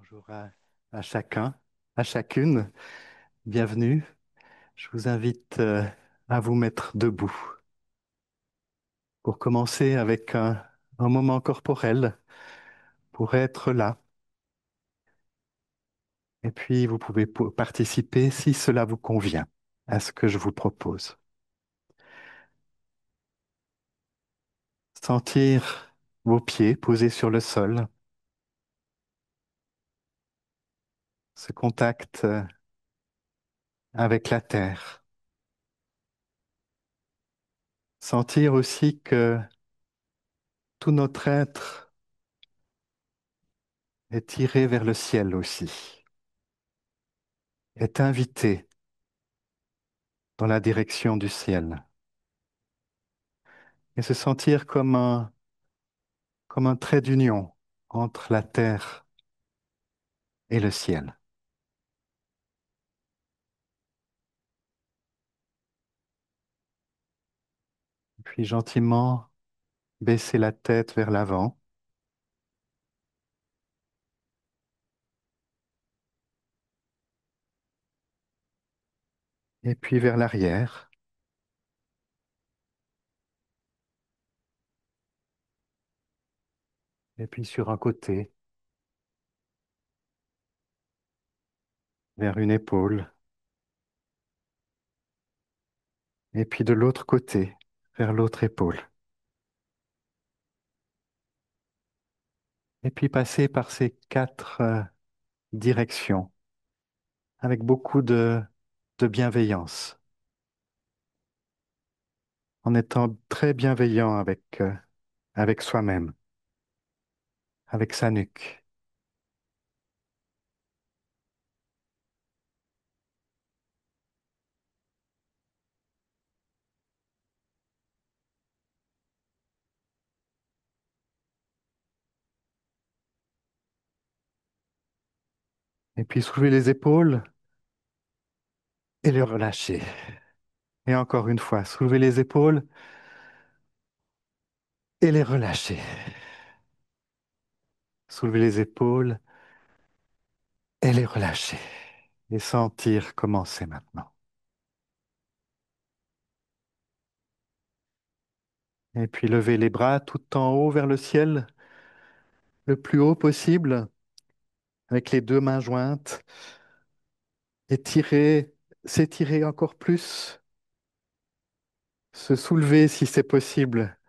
Bonjour à chacun, à chacune. Bienvenue. Je vous invite à vous mettre debout pour commencer avec un moment corporel pour être là. Et puis, vous pouvez participer si cela vous convient à ce que je vous propose. Sentir vos pieds posés sur le sol, ce contact avec la terre. Sentir aussi que tout notre être est tiré vers le ciel aussi, est invité dans la direction du ciel. Et se sentir comme un trait d'union entre la terre et le ciel. Puis gentiment baisser la tête vers l'avant et puis vers l'arrière. Et puis sur un côté, vers une épaule. Et puis de l'autre côté, vers l'autre épaule. Et puis passer par ces quatre directions avec beaucoup de bienveillance, en étant très bienveillant avec soi-même, avec sa nuque. Et puis soulever les épaules et les relâcher. Et encore une fois, soulever les épaules et les relâcher. Soulever les épaules et les relâcher. Et sentir commencer maintenant. Et puis lever les bras tout en haut vers le ciel, le plus haut possible, avec les deux mains jointes. Étirer, s'étirer encore plus, se soulever si c'est possible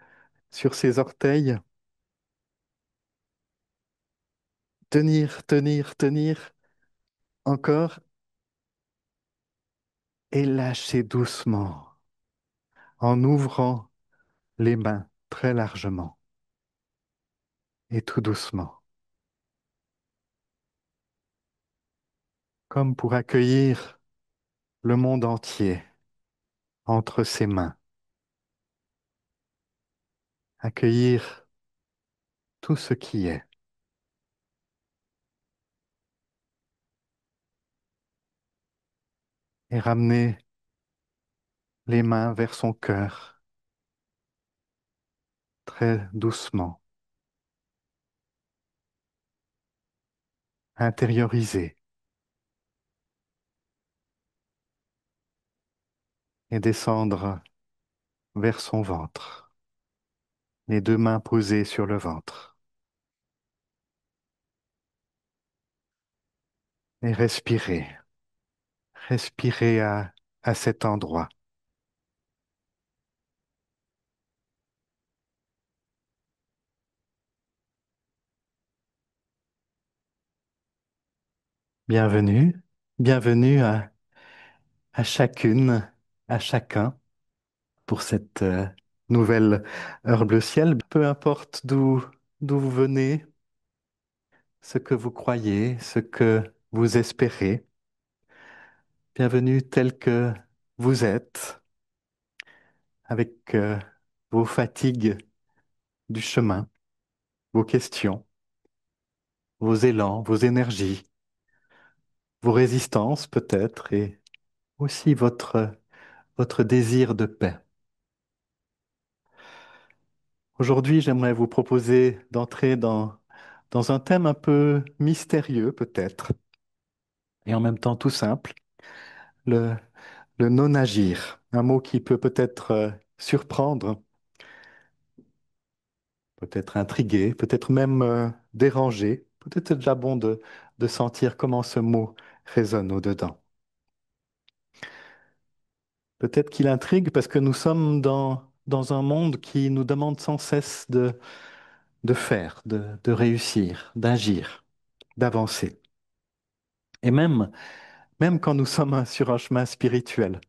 sur ses orteils. Tenir, tenir, tenir. Encore. Et lâcher doucement en ouvrant les mains très largement et tout doucement, comme pour accueillir le monde entier entre ses mains, accueillir tout ce qui est et ramener les mains vers son cœur très doucement, intérioriser et descendre vers son ventre, les deux mains posées sur le ventre et respirer, respirer à cet endroit. Bienvenue, bienvenue à chacune, à chacun pour cette nouvelle heure bleu ciel. Peu importe d'où vous venez, ce que vous croyez, ce que vous espérez. Bienvenue tel que vous êtes, avec vos fatigues du chemin, vos questions, vos élans, vos énergies, vos résistances peut-être, et aussi votre désir de paix. Aujourd'hui, j'aimerais vous proposer d'entrer dans un thème un peu mystérieux peut-être, et en même temps tout simple, le, le non-agir, un mot qui peut peut-être surprendre, peut-être intriguer, peut-être même déranger. Peut-être c'est déjà bon de sentir comment ce mot résonne au-dedans. Peut-être qu'il intrigue parce que nous sommes dans un monde qui nous demande sans cesse de faire, de réussir, d'agir, d'avancer. Et même quand nous sommes sur un chemin spirituel,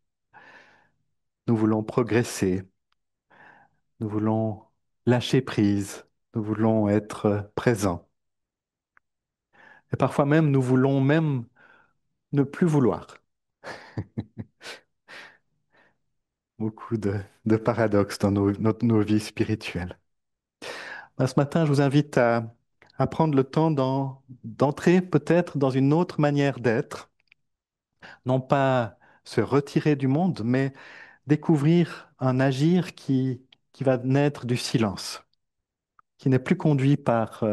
nous voulons progresser, nous voulons lâcher prise, nous voulons être présents. Et parfois même, nous voulons même ne plus vouloir. Beaucoup de paradoxes dans nos vies spirituelles. Ben, ce matin, je vous invite à prendre le temps d'entrer peut-être dans une autre manière d'être, non pas se retirer du monde, mais découvrir un agir qui va naître du silence, qui n'est plus conduit par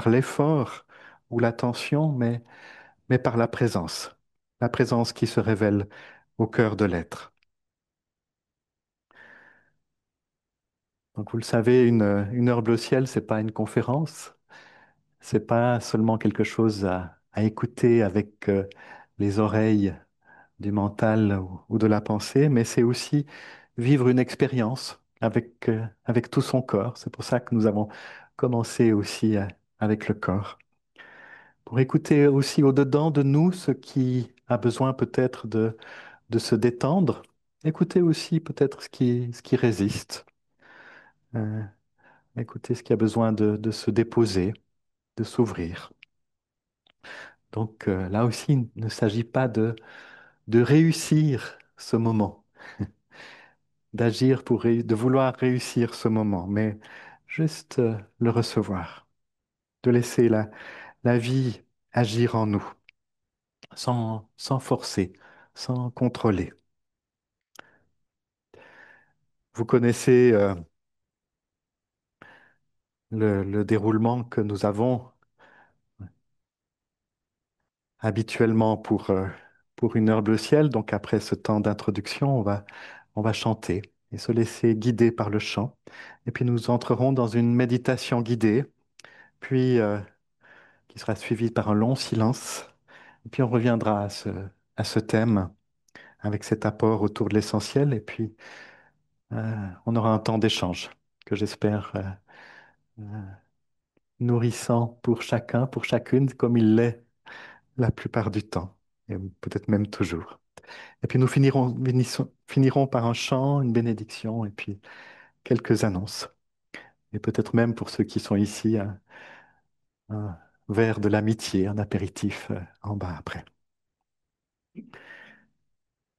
l'effort ou l'attention, mais par la présence qui se révèle au cœur de l'être. Donc vous le savez, une heure bleue ciel, c'est pas une conférence, c'est pas seulement quelque chose à écouter avec les oreilles du mental ou de la pensée, mais c'est aussi vivre une expérience avec tout son corps. C'est pour ça que nous avons commencé aussi avec le corps. Pour écouter aussi au-dedans de nous ce qui a besoin peut-être de se détendre. Écouter aussi peut-être ce qui résiste. Euh, Écouter ce qui a besoin de se déposer, de s'ouvrir. Donc là aussi, il ne s'agit pas de réussir ce moment, d'agir de vouloir réussir ce moment, mais juste le recevoir, de laisser la vie agir en nous, sans forcer, sans contrôler. Vous connaissez le déroulement que nous avons habituellement pour une heure bleu ciel. Donc après ce temps d'introduction, on va chanter et se laisser guider par le chant. Et puis nous entrerons dans une méditation guidée, puis qui sera suivie par un long silence. Et puis on reviendra à ce thème avec cet apport autour de l'essentiel. Et puis on aura un temps d'échange que j'espère euh, nourrissant pour chacun, pour chacune, comme il l'est la plupart du temps, et peut-être même toujours. Et puis nous finirons par un chant, une bénédiction, et puis quelques annonces. Et peut-être même pour ceux qui sont ici, un verre de l'amitié, un apéritif en bas après.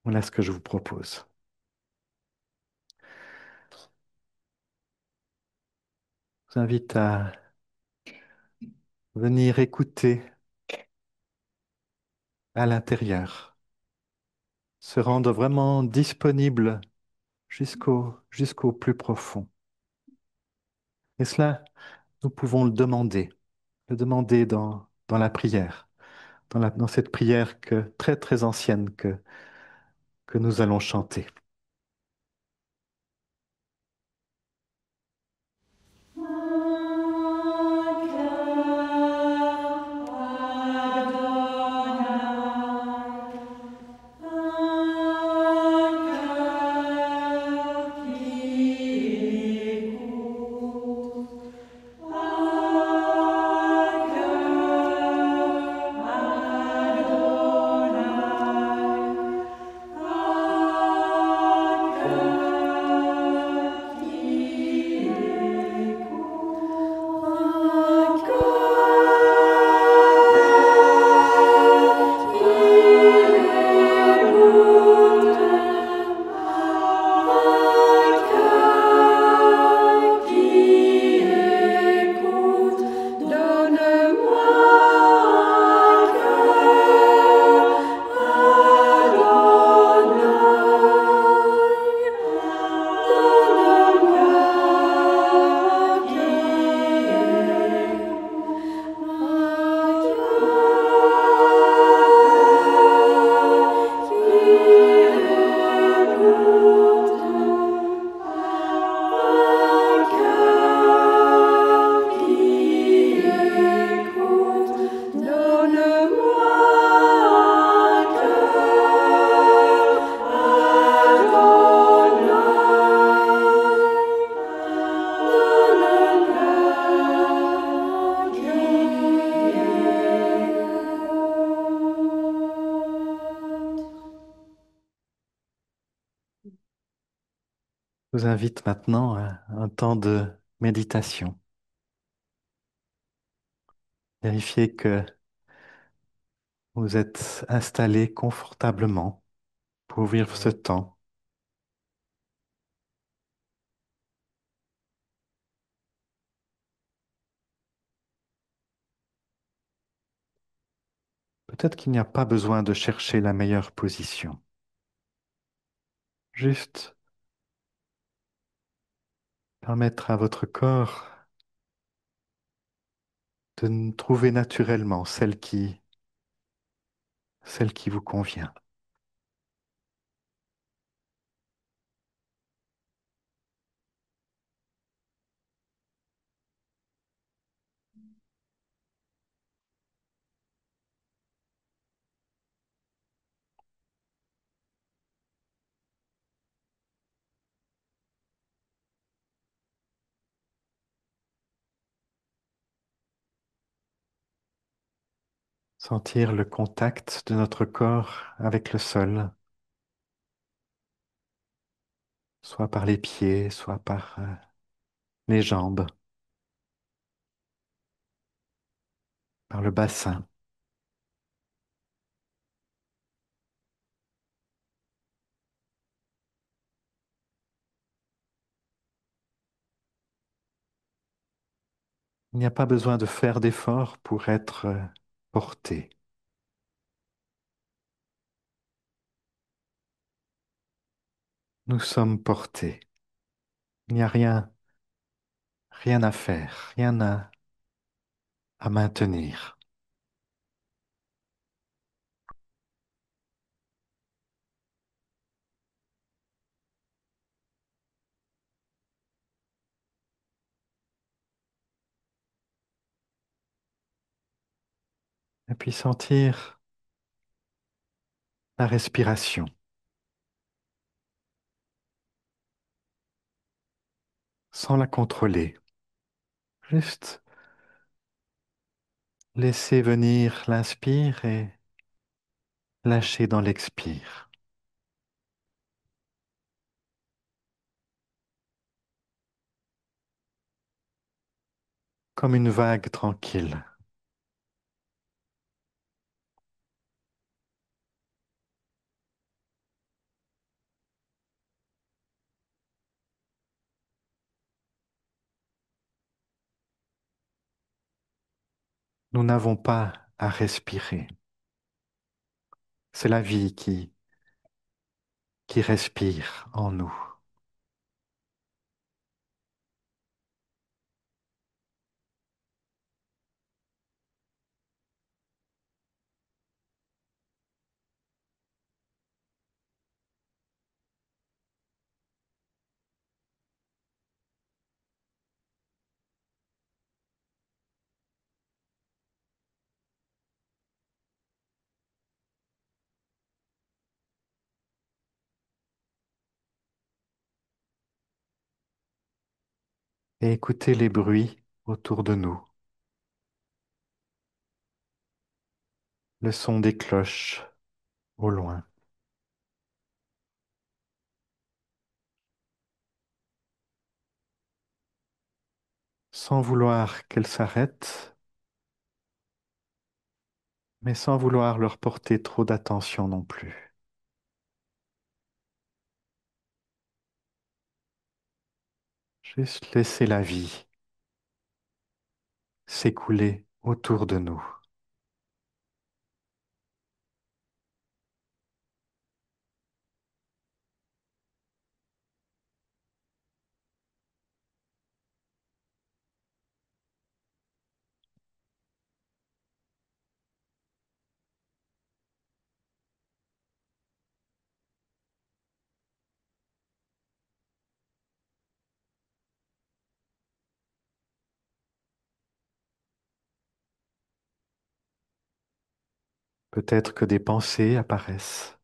Voilà ce que je vous propose. Je vous invite à venir écouter à l'intérieur, se rendre vraiment disponible jusqu'au plus profond. Et cela, nous pouvons le demander dans la prière, dans cette prière très très ancienne que nous allons chanter. Mon cœur Adonai, un cœur qui écoute, un cœur Adonai, un Je vous invite maintenant à un temps de méditation. Vérifiez que vous êtes installé confortablement pour vivre ce temps. Peut-être qu'il n'y a pas besoin de chercher la meilleure position. Juste permettre à votre corps de trouver naturellement celle qui vous convient. Sentir le contact de notre corps avec le sol, soit par les pieds, soit par les jambes, par le bassin. Il n'y a pas besoin de faire d'efforts pour être porté. Nous sommes portés. Il n'y a rien à faire, à maintenir. Et puis sentir la respiration, sans la contrôler. Juste laisser venir l'inspire et lâcher dans l'expire, comme une vague tranquille. Nous n'avons pas à respirer. C'est la vie qui respire en nous. Et écouter les bruits autour de nous, le son des cloches au loin, sans vouloir qu'elles s'arrêtent, mais sans vouloir leur porter trop d'attention non plus. Juste laisser la vie s'écouler autour de nous. Peut-être que des pensées apparaissent,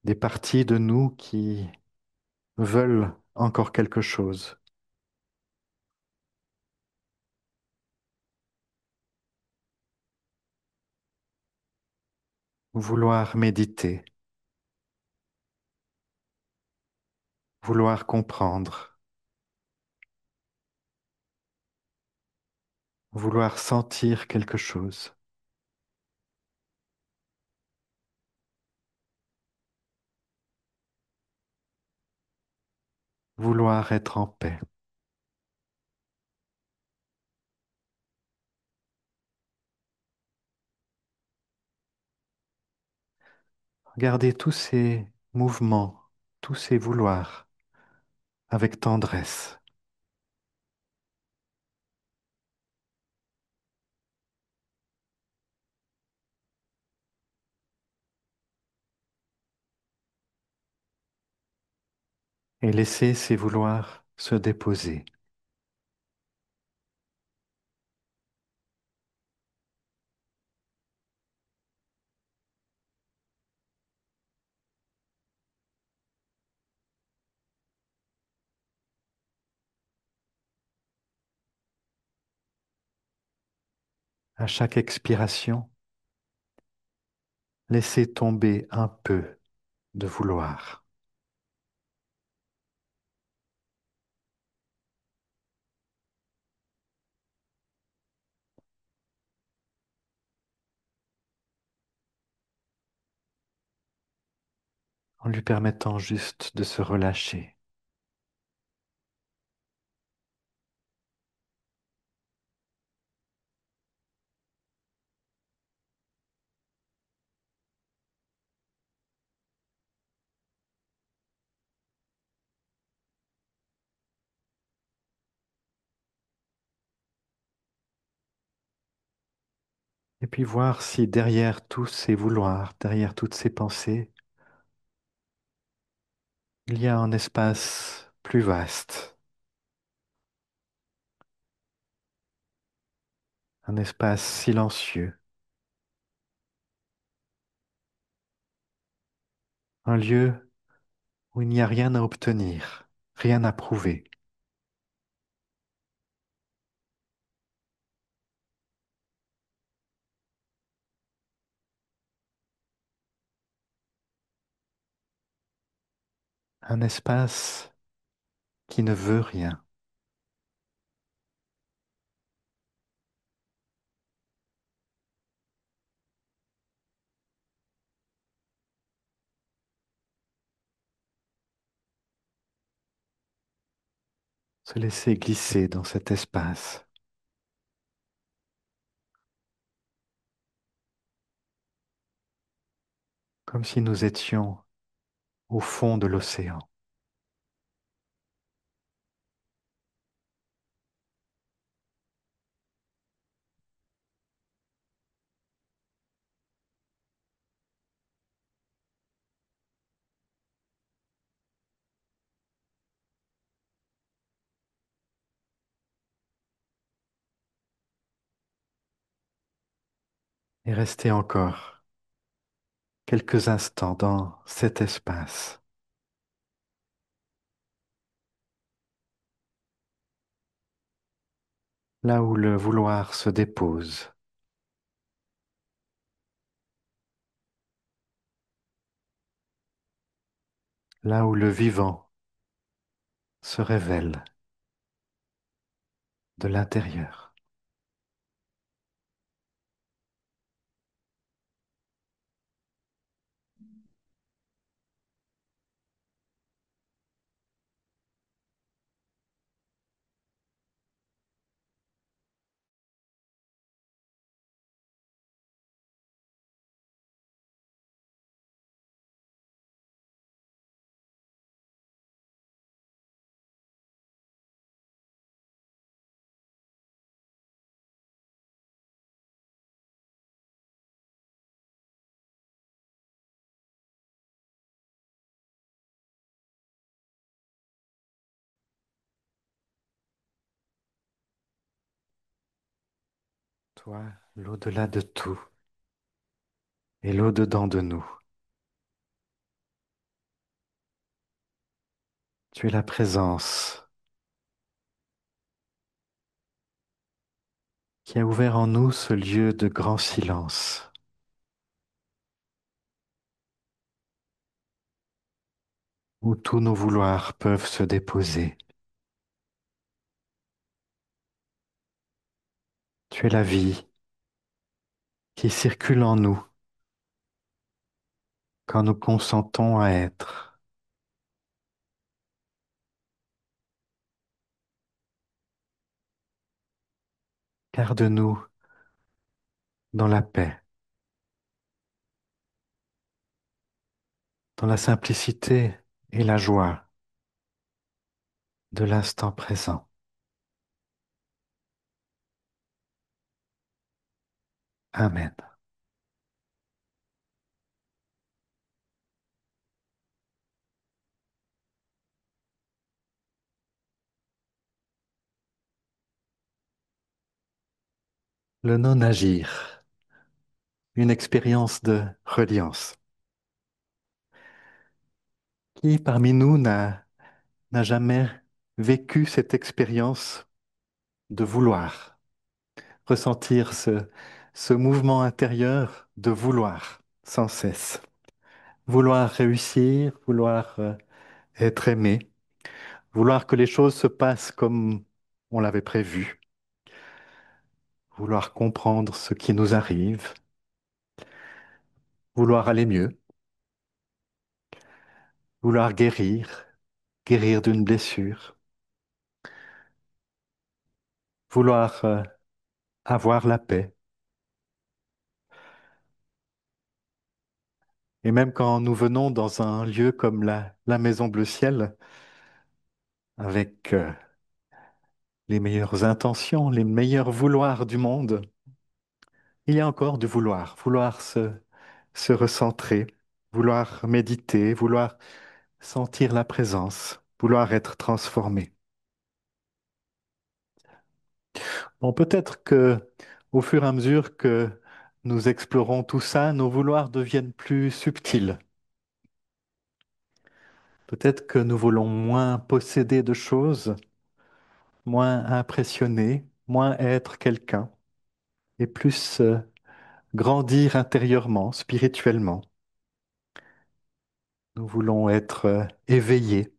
des parties de nous qui veulent encore quelque chose, vouloir méditer. vouloir comprendre, vouloir sentir quelque chose, vouloir être en paix. Regardez tous ces mouvements, tous ces vouloirs avec tendresse et laissez ces vouloirs se déposer. À chaque expiration, laissez tomber un peu de vouloir. En lui permettant juste de se relâcher. Et puis voir si derrière tous ces vouloirs, derrière toutes ces pensées, il y a un espace plus vaste, un espace silencieux, un lieu où il n'y a rien à obtenir, rien à prouver, un espace qui ne veut rien, se laisser glisser dans cet espace, comme si nous étions au fond de l'océan. Et rester encore quelques instants dans cet espace, là où le vouloir se dépose, là où le vivant se révèle de l'intérieur. Toi, l'au-delà de tout et l'au-dedans de nous. Tu es la présence qui a ouvert en nous ce lieu de grand silence, où tous nos vouloirs peuvent se déposer. Tu es la vie qui circule en nous quand nous consentons à être. Garde-nous dans la paix, dans la simplicité et la joie de l'instant présent. Amen. Le non-agir, une expérience de reliance. Qui parmi nous n'a jamais vécu cette expérience de vouloir, ressentir ce mouvement intérieur de vouloir sans cesse, vouloir réussir, vouloir être aimé, vouloir que les choses se passent comme on l'avait prévu, vouloir comprendre ce qui nous arrive, vouloir aller mieux, vouloir guérir, guérir d'une blessure, vouloir avoir la paix. Et même quand nous venons dans un lieu comme la Maison Bleu Ciel, avec les meilleures intentions, les meilleurs vouloirs du monde, il y a encore du vouloir, vouloir se recentrer, vouloir méditer, vouloir sentir la présence, vouloir être transformé. Bon, peut-être que au fur et à mesure que nous explorons tout ça, nos vouloirs deviennent plus subtils. Peut-être que nous voulons moins posséder de choses, moins impressionner, moins être quelqu'un, et plus grandir intérieurement, spirituellement. Nous voulons être éveillés,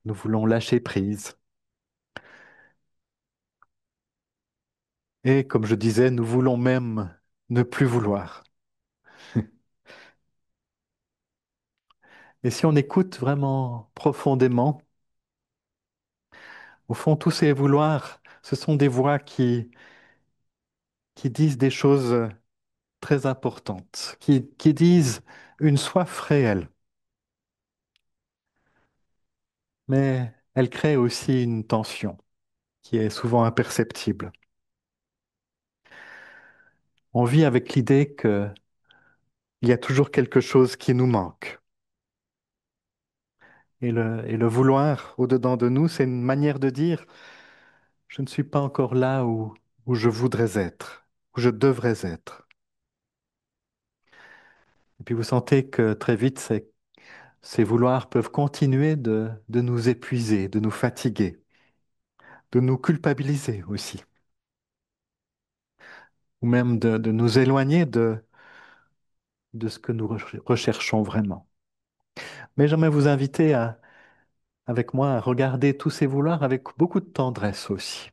nous voulons lâcher prise. Et comme je disais, nous voulons même ne plus vouloir. Et si on écoute vraiment profondément, au fond, tous ces vouloirs, ce sont des voix qui disent des choses très importantes, qui disent une soif réelle, mais elles créent aussi une tension qui est souvent imperceptible. On vit avec l'idée qu'il y a toujours quelque chose qui nous manque. Et le vouloir au-dedans de nous, c'est une manière de dire, je ne suis pas encore là où je voudrais être, où je devrais être. Et puis vous sentez que très vite, ces vouloirs peuvent continuer de nous épuiser, de nous fatiguer, de nous culpabiliser aussi, ou même de nous éloigner de ce que nous recherchons vraiment. Mais j'aimerais vous inviter avec moi à regarder tous ces vouloirs avec beaucoup de tendresse aussi.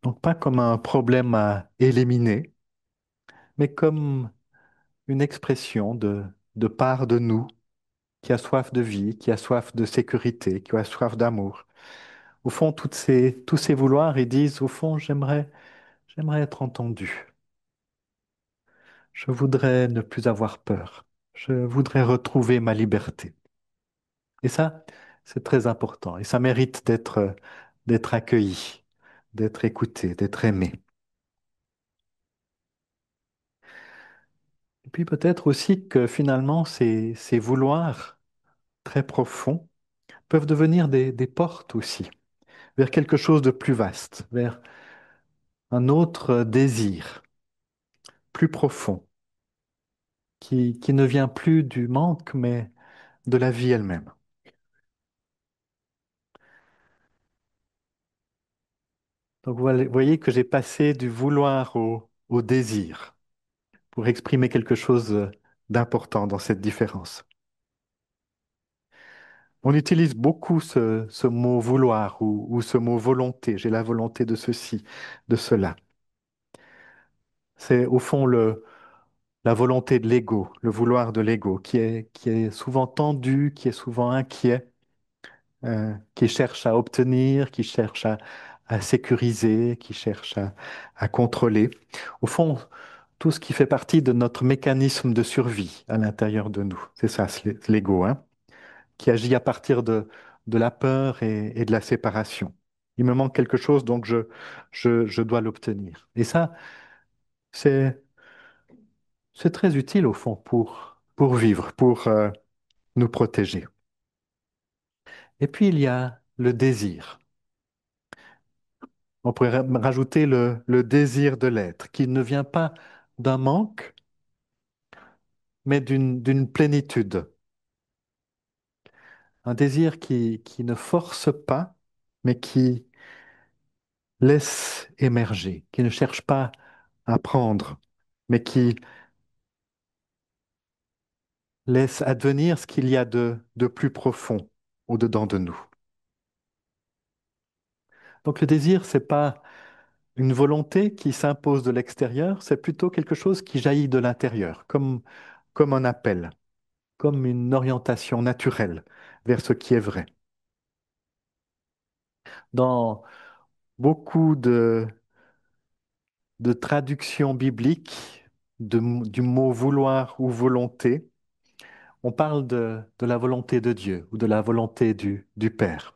Donc pas comme un problème à éliminer, mais comme une expression de part de nous qui a soif de vie, qui a soif de sécurité, qui a soif d'amour. Au fond, tous ces vouloirs, ils disent, au fond, j'aimerais être entendu. Je voudrais ne plus avoir peur. Je voudrais retrouver ma liberté. Et ça, c'est très important. Et ça mérite d'être accueilli, d'être écouté, d'être aimé. Et puis peut-être aussi que finalement, ces vouloirs très profonds peuvent devenir des portes aussi vers quelque chose de plus vaste, vers un autre désir plus profond, qui ne vient plus du manque, mais de la vie elle-même. Donc vous voyez que j'ai passé du vouloir au désir pour exprimer quelque chose d'important dans cette différence. On utilise beaucoup ce mot vouloir ou ce mot volonté. J'ai la volonté de ceci, de cela. C'est au fond la volonté de l'ego, le vouloir de l'ego, qui est souvent tendu, qui est souvent inquiet, qui cherche à obtenir, qui cherche à sécuriser, qui cherche à contrôler. Au fond, tout ce qui fait partie de notre mécanisme de survie à l'intérieur de nous. C'est ça, c'est l'ego, hein, qui agit à partir de la peur et de la séparation. Il me manque quelque chose, donc je dois l'obtenir. Et ça, c'est, c'est très utile au fond pour vivre, pour nous protéger. Et puis il y a le désir. On pourrait rajouter le désir de l'être, qui ne vient pas d'un manque, mais d'une plénitude. Un désir qui ne force pas, mais qui laisse émerger, qui ne cherche pas à prendre, mais qui laisse advenir ce qu'il y a de plus profond au-dedans de nous. Donc le désir, c'est pas une volonté qui s'impose de l'extérieur, c'est plutôt quelque chose qui jaillit de l'intérieur, comme un appel, comme une orientation naturelle vers ce qui est vrai. Dans beaucoup de traductions bibliques du mot vouloir ou volonté, on parle de la volonté de Dieu ou de la volonté du Père.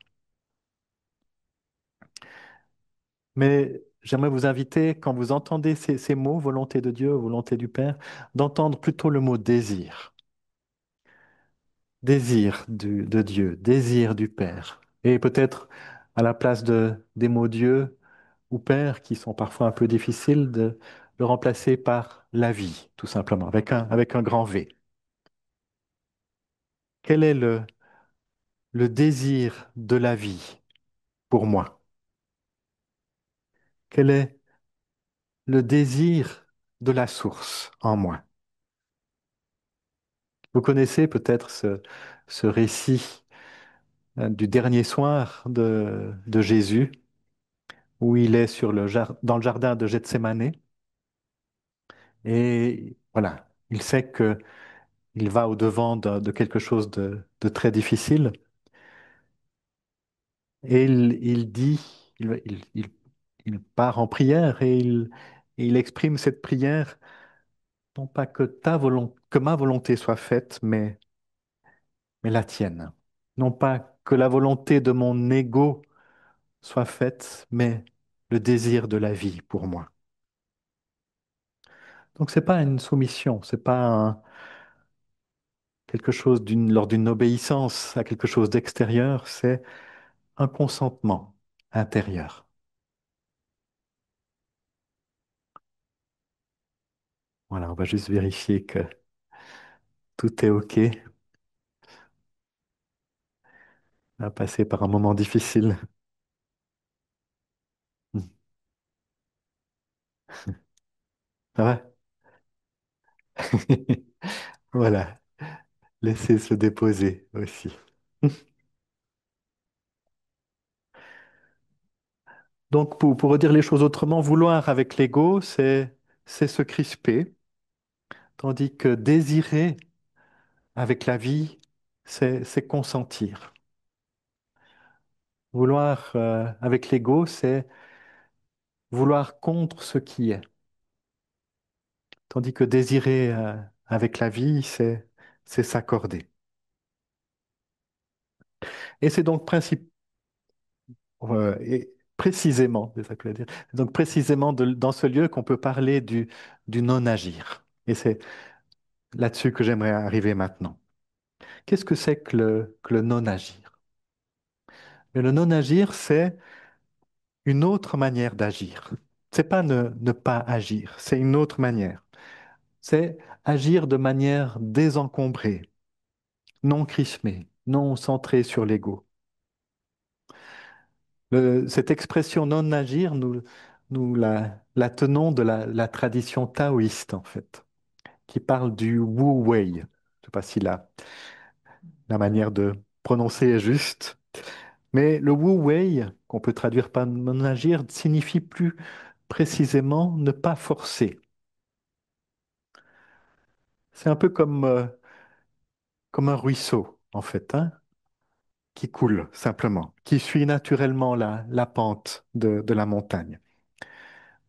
Mais j'aimerais vous inviter, quand vous entendez ces mots, volonté de Dieu, volonté du Père, d'entendre plutôt le mot désir. Désir de Dieu, désir du Père. Et peut-être à la place des mots Dieu ou Père, qui sont parfois un peu difficiles, de le remplacer par la vie, tout simplement, avec un grand V. Quel est le désir de la vie pour moi? Quel est le désir de la source en moi? Vous connaissez peut-être ce récit du dernier soir de Jésus, où il est dans le jardin de Gethsémané, et voilà, il sait qu'il va au-devant de quelque chose de très difficile, et il dit, il part en prière, et il exprime cette prière, non pas que ma volonté soit faite, mais la tienne. Non pas que la volonté de mon ego soit faite, mais le désir de la vie pour moi. Donc c'est pas une soumission, c'est pas quelque chose lors d'une obéissance à quelque chose d'extérieur, c'est un consentement intérieur. Voilà, on va juste vérifier que tout est OK. On va passer par un moment difficile. Ça va? Voilà, laissez se déposer aussi. Donc, pour redire les choses autrement, vouloir avec l'ego, c'est se crisper, tandis que désirer avec la vie, c'est consentir. Vouloir avec l'ego, c'est vouloir contre ce qui est, tandis que désirer avec la vie, c'est s'accorder. Et c'est donc et précisément, c'est ça que je voulais dire, c'est donc précisément dans ce lieu qu'on peut parler du non-agir. Et c'est là-dessus que j'aimerais arriver maintenant. Qu'est-ce que c'est que le non-agir? Et le non-agir, c'est une autre manière d'agir. C'est pas ne pas agir, c'est une autre manière. C'est agir de manière désencombrée, non crispée, non centrée sur l'ego. Cette expression non-agir, nous la tenons de la tradition taoïste, en fait, qui parle du Wu Wei. Je ne sais pas si la manière prononcé est juste. Mais le Wu Wei, qu'on peut traduire par non agir, signifie plus précisément ne pas forcer. C'est un peu comme un ruisseau, en fait, hein, qui coule simplement, qui suit naturellement la pente de la montagne.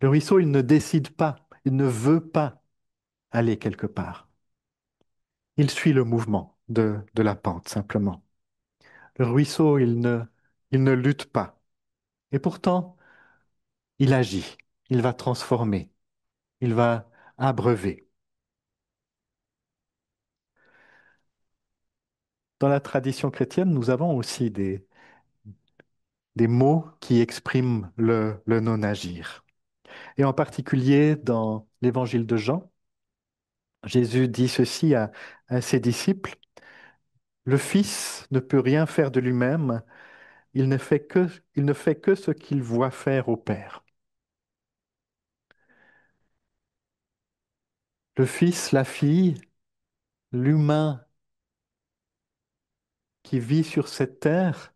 Le ruisseau, il ne décide pas, il ne veut pas aller quelque part. Il suit le mouvement de la pente, simplement. Le ruisseau, il ne lutte pas. Et pourtant, il agit, il va transformer, il va abreuver. Dans la tradition chrétienne, nous avons aussi des mots qui expriment le non-agir. Et en particulier dans l'évangile de Jean, Jésus dit ceci à ses disciples, le Fils ne peut rien faire de lui-même, il ne fait que ce qu'il voit faire au Père. Le Fils, la fille, l'humain qui vit sur cette terre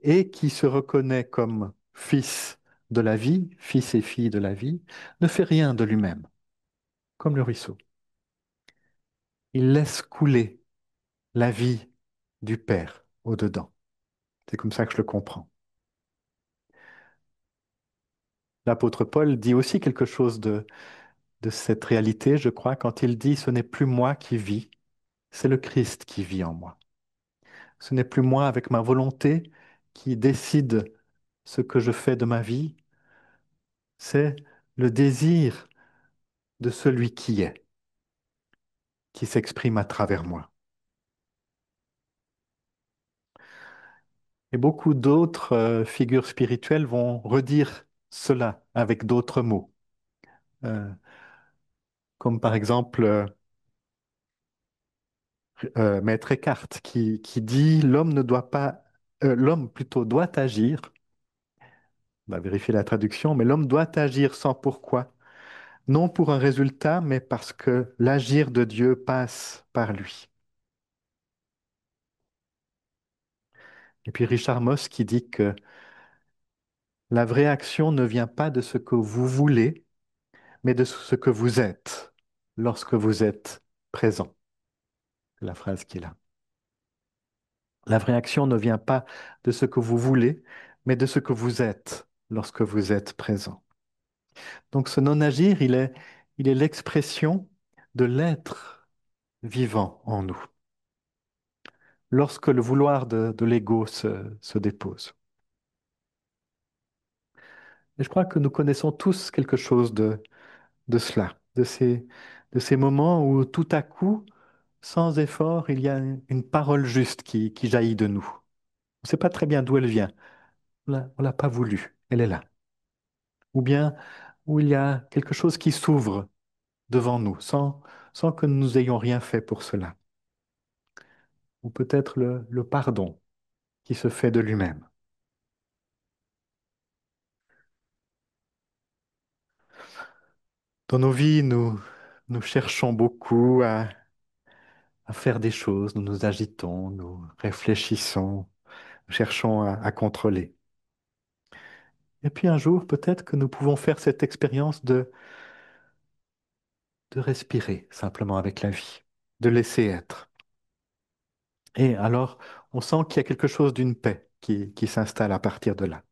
et qui se reconnaît comme fils de la vie, fils et fille de la vie, ne fait rien de lui-même, comme le ruisseau. Il laisse couler la vie du Père au-dedans. C'est comme ça que je le comprends. L'apôtre Paul dit aussi quelque chose de cette réalité, je crois, quand il dit, ce n'est plus moi qui vis, c'est le Christ qui vit en moi. Ce n'est plus moi avec ma volonté qui décide ce que je fais de ma vie, c'est le désir de celui qui est, qui s'exprime à travers moi. Et beaucoup d'autres figures spirituelles vont redire cela avec d'autres mots, Euh, comme par exemple Maître Eckhart qui dit l'homme ne doit pas, l'homme plutôt doit agir, on va vérifier la traduction, mais l'homme doit agir sans pourquoi, non pour un résultat, mais parce que l'agir de Dieu passe par lui. Et puis Richard Moss qui dit que la vraie action ne vient pas de ce que vous voulez, mais de ce que vous êtes lorsque vous êtes présent. C'est la phrase qui est là. La vraie action ne vient pas de ce que vous voulez, mais de ce que vous êtes lorsque vous êtes présent. Donc ce non-agir, il est l'expression de l'être vivant en nous, lorsque le vouloir de l'ego se dépose. Et je crois que nous connaissons tous quelque chose de cela, de ces moments où tout à coup, sans effort, il y a une parole juste qui jaillit de nous. On ne sait pas très bien d'où elle vient. On l'a pas voulu. Elle est là. Ou bien où il y a quelque chose qui s'ouvre devant nous, sans que nous ayons rien fait pour cela. Ou peut-être le pardon qui se fait de lui-même. Dans nos vies, nous cherchons beaucoup à faire des choses, nous nous agitons, nous réfléchissons, nous cherchons à contrôler. Et puis un jour, peut-être que nous pouvons faire cette expérience de respirer simplement avec la vie, de laisser être. Et alors, on sent qu'il y a quelque chose d'une paix qui s'installe à partir de là.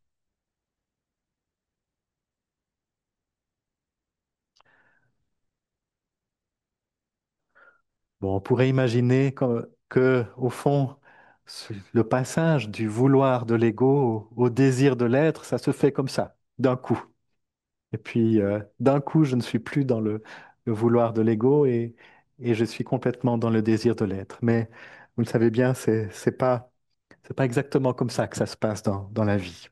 Bon, on pourrait imaginer au fond, le passage du vouloir de l'ego au désir de l'être, ça se fait comme ça, d'un coup. Et puis, d'un coup, je ne suis plus dans le vouloir de l'ego et je suis complètement dans le désir de l'être. Mais vous le savez bien, c'est pas exactement comme ça que ça se passe dans la vie.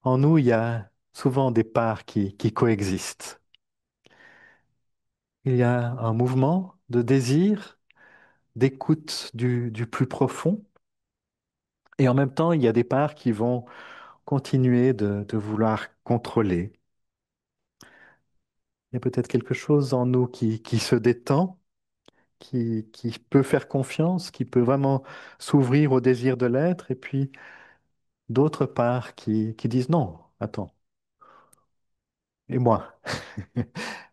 En nous, il y a souvent des parts qui coexistent. Il y a un mouvement de désir, d'écoute du plus profond, et en même temps, il y a des parts qui vont continuer de vouloir contrôler. Il y a peut-être quelque chose en nous qui se détend, qui peut faire confiance, qui peut vraiment s'ouvrir au désir de l'être, et puis d'autres parts qui disent non, attends, et moi?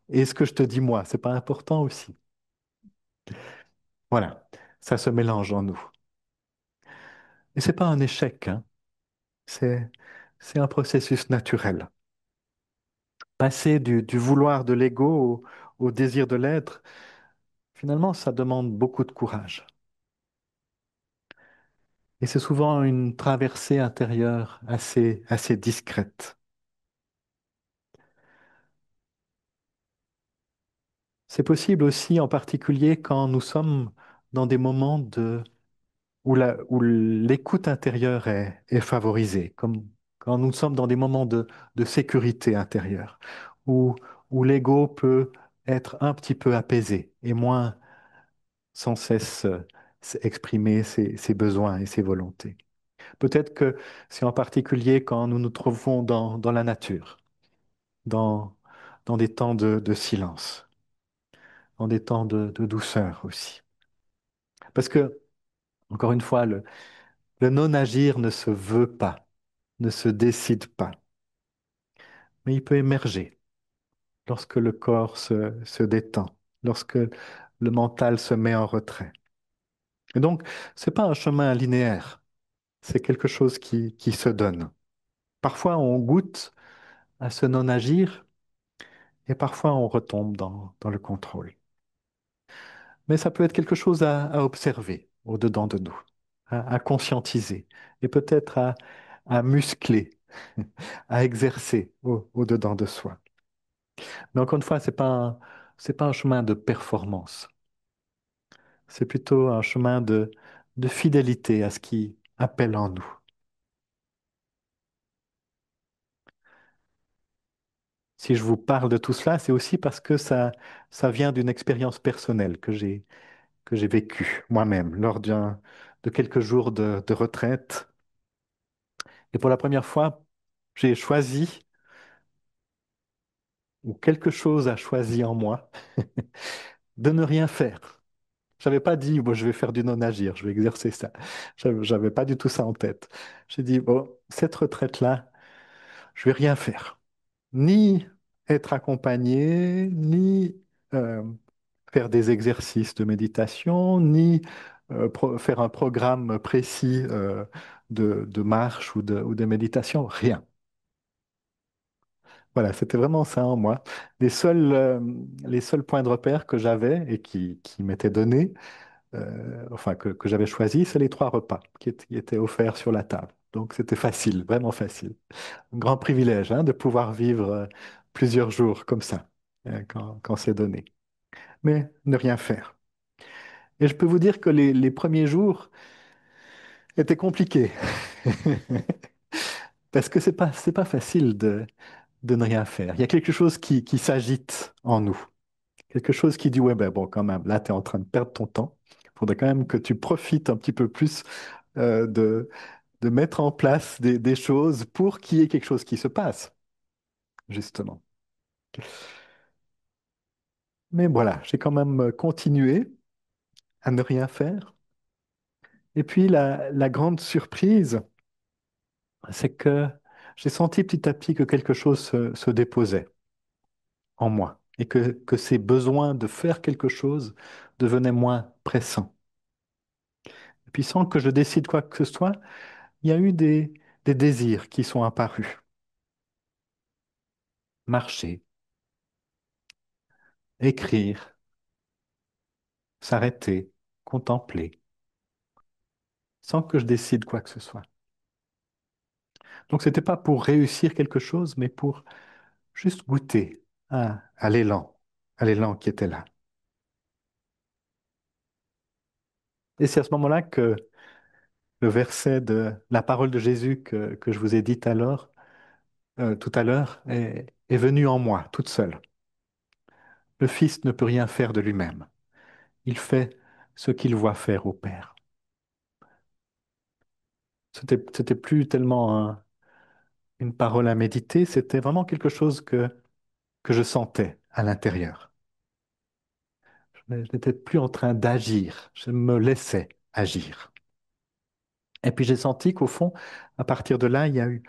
Et ce que je te dis moi, c'est pas important aussi? Voilà, ça se mélange en nous. Et c'est pas un échec, hein. C'est, c'est un processus naturel. Passer du vouloir de l'ego au désir de l'être, finalement, ça demande beaucoup de courage. Et c'est souvent une traversée intérieure assez discrète. C'est possible aussi, en particulier, quand nous sommes dans des moments où l'écoute intérieure est favorisée, comme quand nous sommes dans des moments de sécurité intérieure, où, où l'ego peut être un petit peu apaisé et moins sans cesse exprimer ses besoins et ses volontés. Peut-être que c'est en particulier quand nous nous trouvons dans la nature, dans, dans des temps de silence, dans des temps de douceur aussi. Parce que, encore une fois, le non-agir ne se veut pas, ne se décide pas, mais il peut émerger lorsque le corps se détend, lorsque le mental se met en retrait. Et donc, c'est pas un chemin linéaire, c'est quelque chose qui se donne. Parfois, on goûte à ce non-agir et parfois, on retombe dans le contrôle. Mais ça peut être quelque chose à observer au-dedans de nous, à conscientiser et peut-être à muscler, à exercer au-dedans de soi. Mais encore une fois, c'est pas un chemin de performance. C'est plutôt un chemin de fidélité à ce qui appelle en nous. Si je vous parle de tout cela, c'est aussi parce que ça vient d'une expérience personnelle que j'ai vécue moi-même lors de quelques jours de retraite. Et pour la première fois, j'ai choisi, ou quelque chose a choisi en moi, de ne rien faire. J'avais pas dit, bon, je vais faire du non-agir, je vais exercer ça. J'avais pas du tout ça en tête. J'ai dit, bon, cette retraite-là, je vais rien faire. Ni être accompagné, ni euh, faire des exercices de méditation, ni faire un programme précis de marche ou de méditation, rien. Voilà, c'était vraiment ça en moi. Les seuls points de repère que j'avais et qui m'étaient donnés, enfin que j'avais choisi, c'est les trois repas qui étaient offerts sur la table. Donc c'était facile, vraiment facile. Un grand privilège hein, de pouvoir vivre plusieurs jours comme ça, quand c'est donné. Mais ne rien faire. Et je peux vous dire que les premiers jours étaient compliqués. Parce que c'est pas facile de ne rien faire. Il y a quelque chose qui s'agite en nous. Quelque chose qui dit, ouais, ben bon, quand même, là, tu es en train de perdre ton temps. Il faudrait quand même que tu profites un petit peu plus euh, de, de mettre en place des choses pour qu'il y ait quelque chose qui se passe, justement. Mais voilà, j'ai quand même continué à ne rien faire. Et puis, la grande surprise, c'est que j'ai senti petit à petit que quelque chose se déposait en moi et que ces besoins de faire quelque chose devenaient moins pressants. Et puis, sans que je décide quoi que ce soit, il y a eu des désirs qui sont apparus. Marcher, écrire, s'arrêter, contempler, sans que je décide quoi que ce soit. Donc, c'était pas pour réussir quelque chose, mais pour juste goûter à l'élan qui était là. Et c'est à ce moment-là que le verset de la parole de Jésus que je vous ai dit tout à l'heure est venu en moi, toute seule. Le Fils ne peut rien faire de lui-même. Il fait ce qu'il voit faire au Père. C'était plus tellement une parole à méditer, c'était vraiment quelque chose que je sentais à l'intérieur. Je n'étais plus en train d'agir, je me laissais agir. Et puis j'ai senti qu'au fond, à partir de là, il y a eu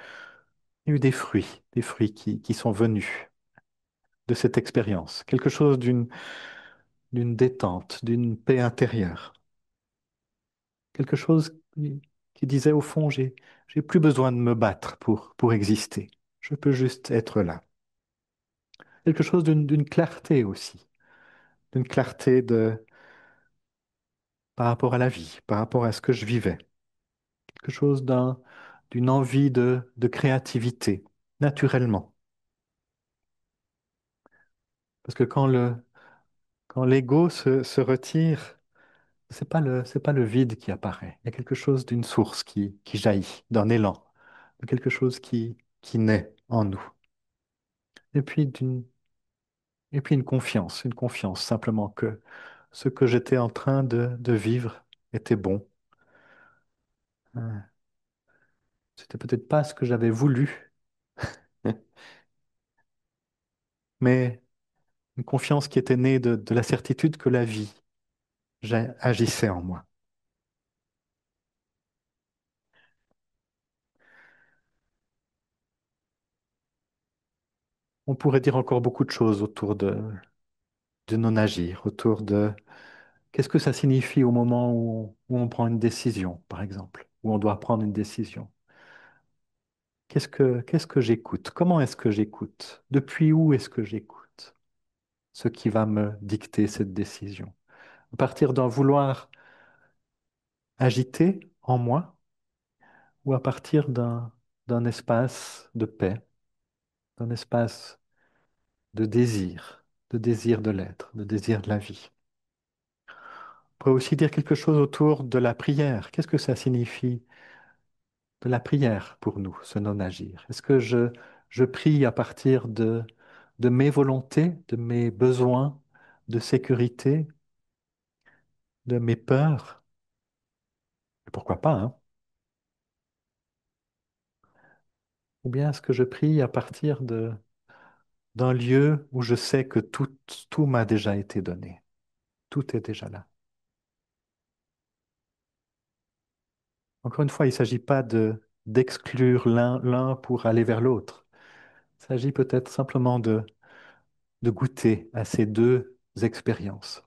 des fruits qui sont venus de cette expérience, quelque chose d'une détente, d'une paix intérieure, quelque chose qui disait au fond, j'ai plus besoin de me battre pour exister, je peux juste être là. Quelque chose d'une clarté aussi, d'une clarté par rapport à la vie, par rapport à ce que je vivais, quelque chose d'une envie de créativité, naturellement. Parce que quand l'ego se retire, c'est pas le vide qui apparaît. Il y a quelque chose d'une source qui jaillit, d'un élan, de quelque chose qui naît en nous. Et puis une confiance simplement que ce que j'étais en train de vivre était bon. Euh, C'était peut-être pas ce que j'avais voulu, mais une confiance qui était née de la certitude que la vie agissait en moi. On pourrait dire encore beaucoup de choses autour de non-agir, autour de qu'est-ce que ça signifie au moment où on prend une décision, par exemple, où on doit prendre une décision. Qu'est-ce que j'écoute? Comment est-ce que j'écoute? Depuis où est-ce que j'écoute ce qui va me dicter cette décision? À partir d'un vouloir agité en moi ou à partir d'un espace de paix, d'un espace de désir de l'être, de désir de la vie. On pourrait aussi dire quelque chose autour de la prière. Qu'est-ce que ça signifie de la prière pour nous, ce non-agir? Est-ce que je prie à partir de mes volontés, de mes besoins de sécurité, de mes peurs? Et pourquoi pas, hein? Ou bien est-ce que je prie à partir d'un lieu où je sais que tout m'a déjà été donné, tout est déjà là? Encore une fois, il ne s'agit pas d'exclure l'un pour aller vers l'autre. Il s'agit peut-être simplement de goûter à ces deux expériences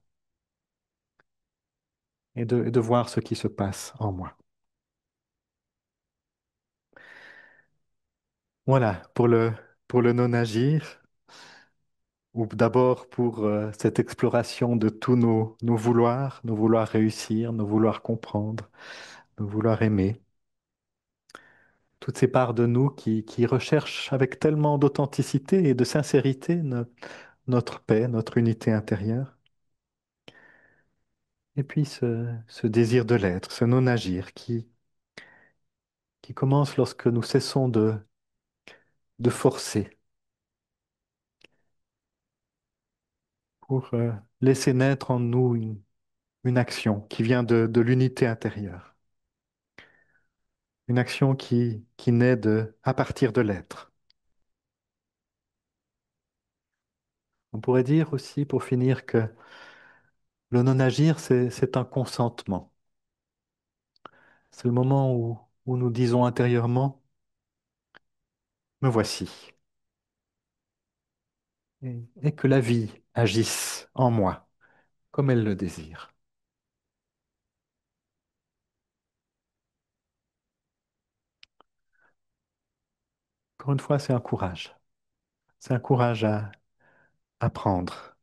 et de voir ce qui se passe en moi. Voilà, pour le non-agir, ou d'abord pour cette exploration de tous nos vouloirs réussir, nos vouloirs comprendre, nos vouloirs aimer. Toutes ces parts de nous qui recherchent avec tellement d'authenticité et de sincérité notre paix, notre unité intérieure. Et puis ce désir de l'être, ce non-agir qui commence lorsque nous cessons de forcer pour laisser naître en nous une action qui vient de l'unité intérieure, une action qui naît à partir de l'être. On pourrait dire aussi, pour finir, que le non-agir, c'est un consentement. C'est le moment où nous disons intérieurement, me voici, et que la vie agisse en moi comme elle le désire. Encore une fois, c'est un courage. C'est un courage à prendre.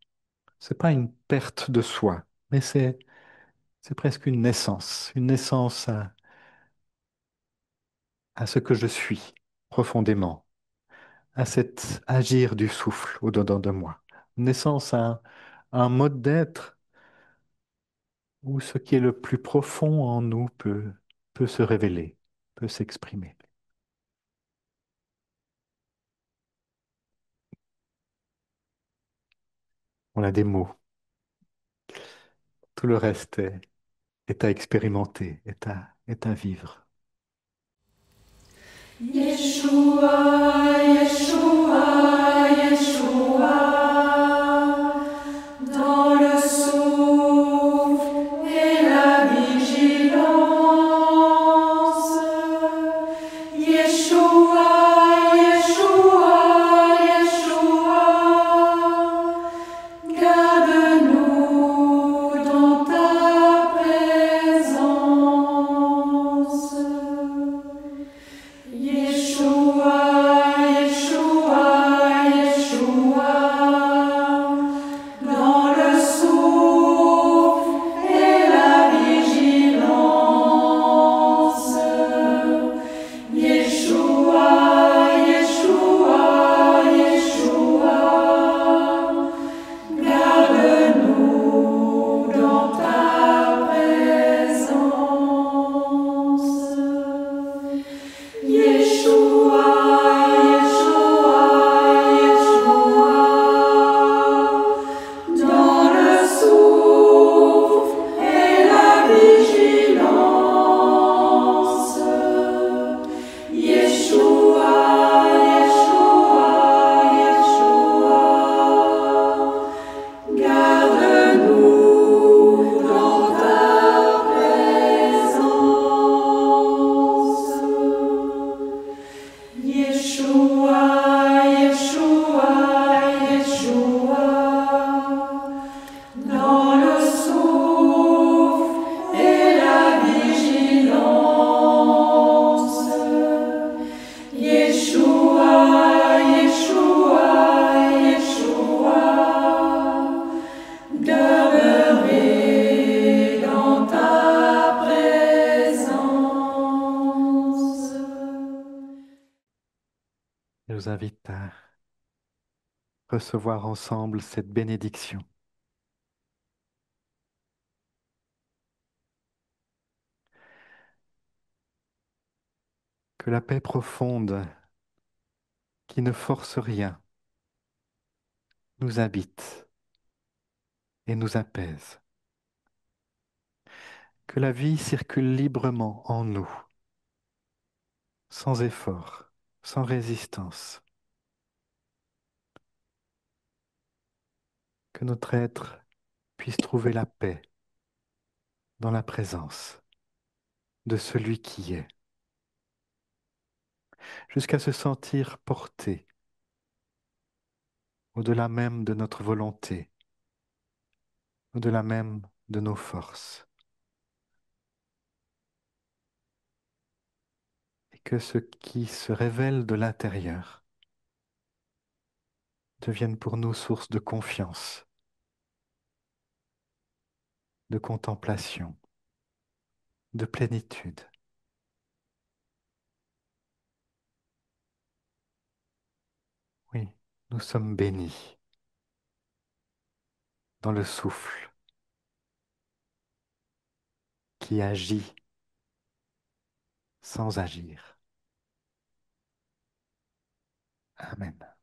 C'est pas une perte de soi, mais c'est presque une naissance à ce que je suis profondément, à cet agir du souffle au-dedans de moi. Une naissance à un mode d'être où ce qui est le plus profond en nous peut se révéler, peut s'exprimer. On a des mots. Tout le reste est à expérimenter, est à vivre. Yeshua, Yeshua, Yeshua, dans le souffle. Yeshua, Yeshua, dans le souffle et la vigilance. Yeshua, Yeshua, Yeshua, demeurer dans ta présence. Je vous invite à recevoir ensemble cette bénédiction. Que la paix profonde, qui ne force rien, nous habite et nous apaise. Que la vie circule librement en nous, sans effort, sans résistance. Que notre être puisse trouver la paix dans la présence de celui qui est, jusqu'à se sentir porté au-delà même de notre volonté, au-delà même de nos forces. Et que ce qui se révèle de l'intérieur devienne pour nous source de confiance, de contemplation, de plénitude. Oui, nous sommes bénis dans le souffle qui agit sans agir. Amen.